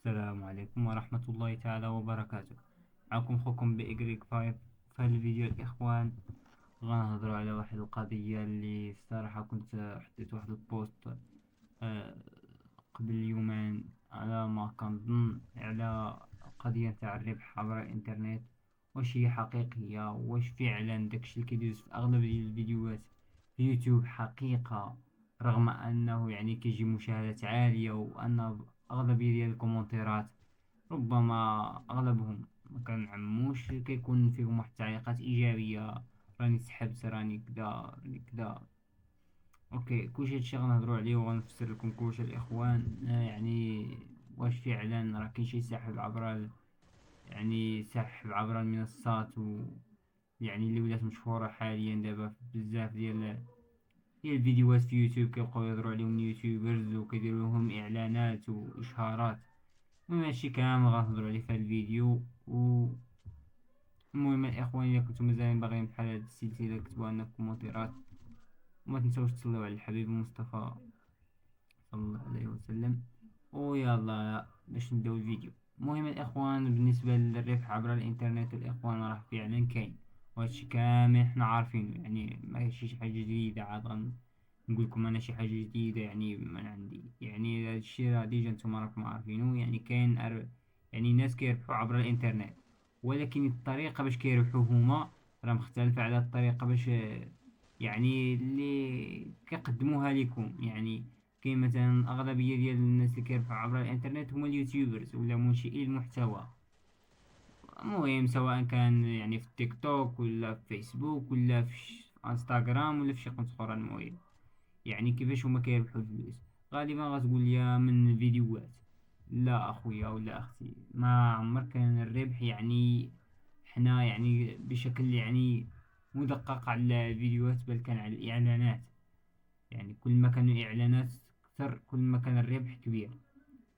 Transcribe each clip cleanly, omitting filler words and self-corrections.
السلام عليكم ورحمة الله تعالى وبركاته. معكم خوكم بإجريك فايف. في هذا الفيديو الإخوان غنهضروا على واحد القضية اللي الصراحة كنت حطيت واحد البوست آه، قبل يومين على ما كنظن على قضية تاع الربح عبر الإنترنت. واش هي حقيقية؟ واش فعلا داكشي اللي كيدوز في أغلب الفيديوهات في يوتيوب حقيقة؟ رغم أنه يعني كيجي مشاهدات عالية وأن أغلبية ديال الكومنتيرات ربما أغلبهم ما كنعموش كيكون فيهم واحد التعليقات إيجابية: راني سحبت، راني كدا، راني كدا. اوكي، كلشي هادشي غنهضروا عليه وغنفسر لكم كلشي الاخوان. يعني واش فعلا راه كاين شي سحب عبر يعني سحب عبر المنصات يعني اللي ولات مشهورة حاليا دابا في بزاف ديال الفيديوهات في يوتيوب كيبقاو يهضروا عليهم يوتيوبرز وكيديروا لهم اعلانات واشهارات. المهم هادشي كامل غنهضروا عليه في هاد الفيديو. المهم الاخوان، الا كنتم مازال باغيين بحال هاد السلسلة كتبوا لنا في الكومنتيرات، وما تنساوش تصليو على الحبيب المصطفى صلى الله عليه وسلم. ويلا باش نبداو الفيديو. المهم الاخوان، بالنسبه للربح عبر الانترنت الاخوان راه فعلا كاين، وهادشي كامل حنا عارفينه، يعني ماشي شي حاجه جديده. عاد نقول لكم انا شي حاجه جديده يعني من عندي، يعني هادشي راه ديجا نتوما راكم عارفينه. يعني كاين يعني الناس كيربحوا عبر الانترنت، ولكن الطريقه باش كيربحوا هما راه مختلفه على الطريقه باش يعني اللي كيقدموها لكم. يعني كاين مثلا أغلبية ديال الناس اللي كيربحوا عبر الإنترنت هما اليوتيوبرز ولا منشئي المحتوى. المهم سواء كان يعني في التيك توك ولا في فيسبوك ولا في انستغرام ولا في شي قنت أخرى. المهم يعني كيفاش هما كيربحوا الفلوس؟ غالبا غتقول لي من الفيديوهات. لا أخويا ولا أختي، ما عمر كان الربح يعني حنا يعني بشكل يعني مدقق على الفيديوهات، بل كان على الإعلانات. يعني كل ما كانوا الإعلانات كثر كل ما كان الربح كبير.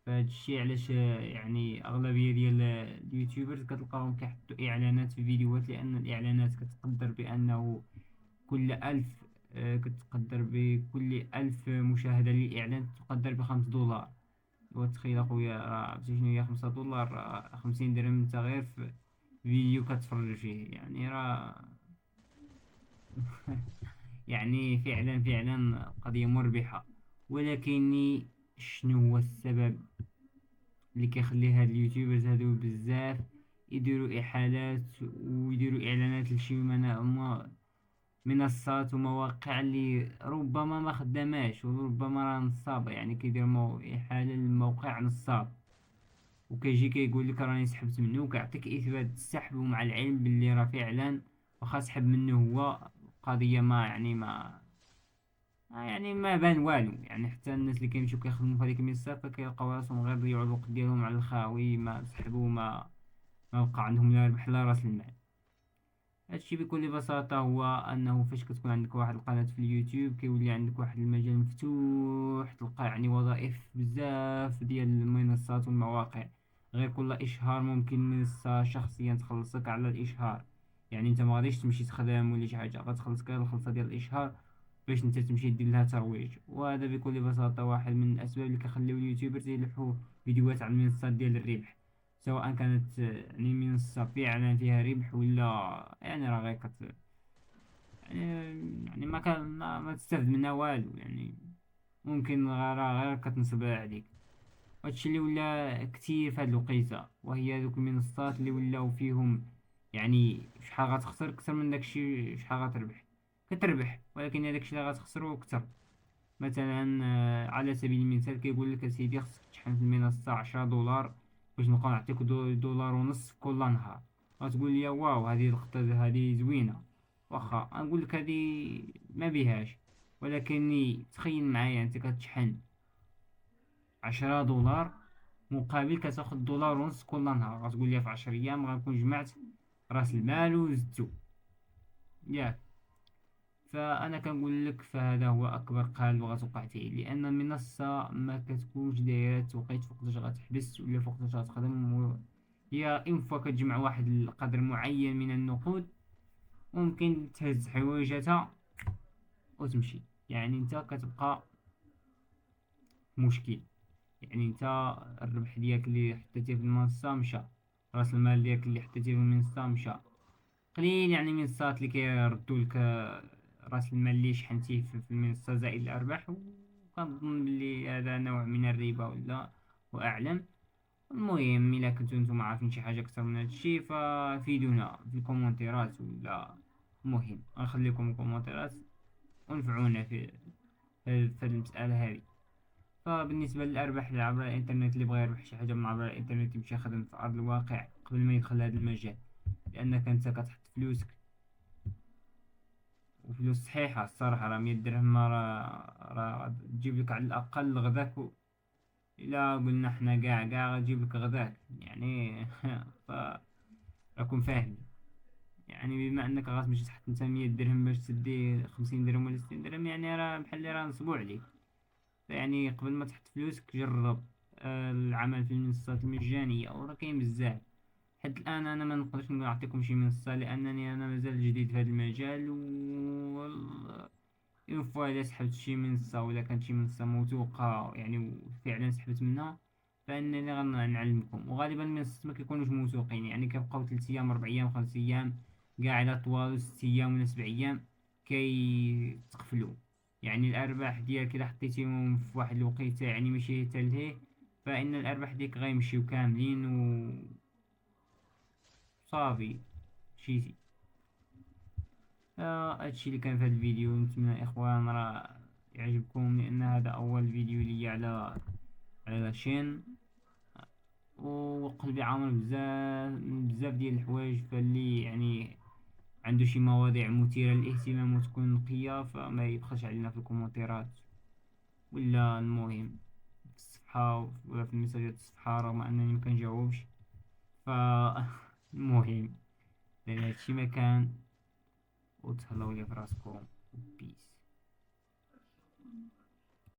فهاد الشيء علاش يعني أغلبية ديال اليوتيوبرز كتلقاهم كيحطوا إعلانات في الفيديوهات، لأن الإعلانات كتقدر بأنه كل ألف كتقدر بكل ألف مشاهدة للإعلان تقدر ب5 دولار. وتخيل أخويا، راه عرفتي شنو هي 5 دولار؟ 50 درهم انت غير في فيديو كتفرج فيه، يعني راه يعني فعلا قضية مربحة. ولكن شنو هو السبب اللي كيخلي هاد اليوتيوبرز هادو بزاف يديروا إحالات ويديروا إعلانات لشي منصات ومواقع اللي ربما ما خداماش وربما راه نصابة؟ يعني كيدير إحالة للموقع نصاب، وكيجي كيقول لك راني سحبت منه وكيعطيك إثبات السحب، ومع العلم باللي راه فعلا واخا سحب منه هو قضية ما يعني يعني ما بان والو. يعني حتى الناس اللي كيمشيو كيخدموا في هذيك المنصة فكيلقاو راسهم غير ضيعوا الوقت ديالهم على الخاوي، ما سحبوا، ما بقى عندهم لا ربح لا راس المال. هادشي بكل بساطة هو أنه فاش كتكون عندك واحد القناة في اليوتيوب كيولي عندك واحد المجال مفتوح، تلقى يعني وظائف بزاف ديال المنصات والمواقع. غير كل إشهار ممكن منصة شخصيا تخلصك على الإشهار. يعني انت ما غاديش تمشي تخدم ولا شي حاجة، غتخلصك غير الخلصة ديال الإشهار باش انت تمشي دير لها ترويج. وهذا بكل بساطة واحد من الأسباب اللي كيخليو اليوتيوبرز يلوحوا فيديوهات على المنصات ديال الربح، سواء كانت يعني منصة فعلا فيها ربح ولا يعني راه غير يعني ما كان ما تستفد منها والو. يعني ممكن غير كتنصب عليك. وهادشي اللي ولا كتير في هاد الوقيتة، وهي دوك المنصات اللي ولاو فيهم يعني شحال غتخسر كتر من داكشي شحال غتربح. كتربح ولكن هداكشي اللي غتخسرو كتر. مثلا على سبيل المثال كيقول لك اسيدي خصك تشحن في المنصة 10 دولار باش نبقاو نعطيك دولار ونص كل نهار. غتقول لي واو هذه الخطة هذه زوينة، واخا نقول لك هذه ما بيهاش. ولكن تخيل معايا انت كتشحن 10 دولار مقابل كتاخد دولار ونص كل نهار. غتقول لي في 10 أيام غنكون جمعت راس المال وزدتو ياك. فانا كنقول لك فهذا هو اكبر قال غتوقع فيه، لان المنصه ما كتكونش دايره توقيت فوقاش غتحبس ولا فوقاش غتخدم هي ان فوا كتجمع واحد القدر معين من النقود ممكن تهز حوايجاتها وتمشي. يعني انت كتبقى في مشكل. يعني انت الربح ديالك اللي حطيتيه في المنصة مشى، راس المال ديالك اللي حطيتيه في المنصة مشى. قليل يعني منصات اللي كيردوا لك راس المال اللي شحنتيه في المنصة زائد الأرباح، وكنظن بلي هذا نوع من الربا ولا وأعلم. المهم إلا كنتو نتوما عارفين شي حاجة أكثر من هادشي ففيدونا في الكومنتيرات، ولا المهم غنخليكم الكومنتيرات ونفعونا في المسألة هذه. فبالنسبة للأرباح اللي عبر الإنترنت، اللي بغى يربح شي حاجة من عبر الإنترنت يمشي يخدم في أرض الواقع قبل ما يدخل هذا المجال، لأنك أنت كتحط فلوسك، وفلوس صحيحة الصراحة. راه 100 درهم ما راه تجيب لك على الأقل غذاك إلا قلنا حنا كاع غتجيب لك غذاك يعني. فراكم فاهمين. يعني بما أنك غتمشي تحط نتا 100 درهم باش تدي 50 درهم ولا 60 درهم، يعني راه بحال اللي راه نصبو عليك. يعني قبل ما تحط فلوسك جرب العمل في المنصات المجانية، وراه كاين بزاف. حتى الآن أنا ما نقدرش نعطيكم شي منصة، لأنني أنا مازال جديد في هذا المجال. اون فوا الا سحبت شي منصة ولا كانت شي منصة موثوقة يعني وفعلا سحبت منها، فانني غنعلمكم. وغالبا المنصات ما كيكونوش موثوقين، يعني كيبقاو 3 ايام 4 ايام 5 ايام كاع على طوال 6 ايام ولا 7 ايام كيتقفلوا. يعني الارباح ديالك الا حطيتيهم في واحد الوقيته يعني ماشي تلهيه، فان الارباح ديالك غيمشيو كاملين وصافي مشيتي. هادشي اللي كان في هذا الفيديو. نتمنى اخوان راه يعجبكم، لان هذا اول فيديو لي على لاشين، وقلبي عامر بزاف ديال الحوايج. فاللي يعني عنده شي مواضيع مثيرة للاهتمام وتكون نقية فما يبخلش علينا في الكومنتيرات، ولا المهم في الصفحة ولا في المساجات الصفحة، رغم انني مكنجاوبش. ف المهم هادشي ما كان، وتهلاو لي في راسكم. بيس.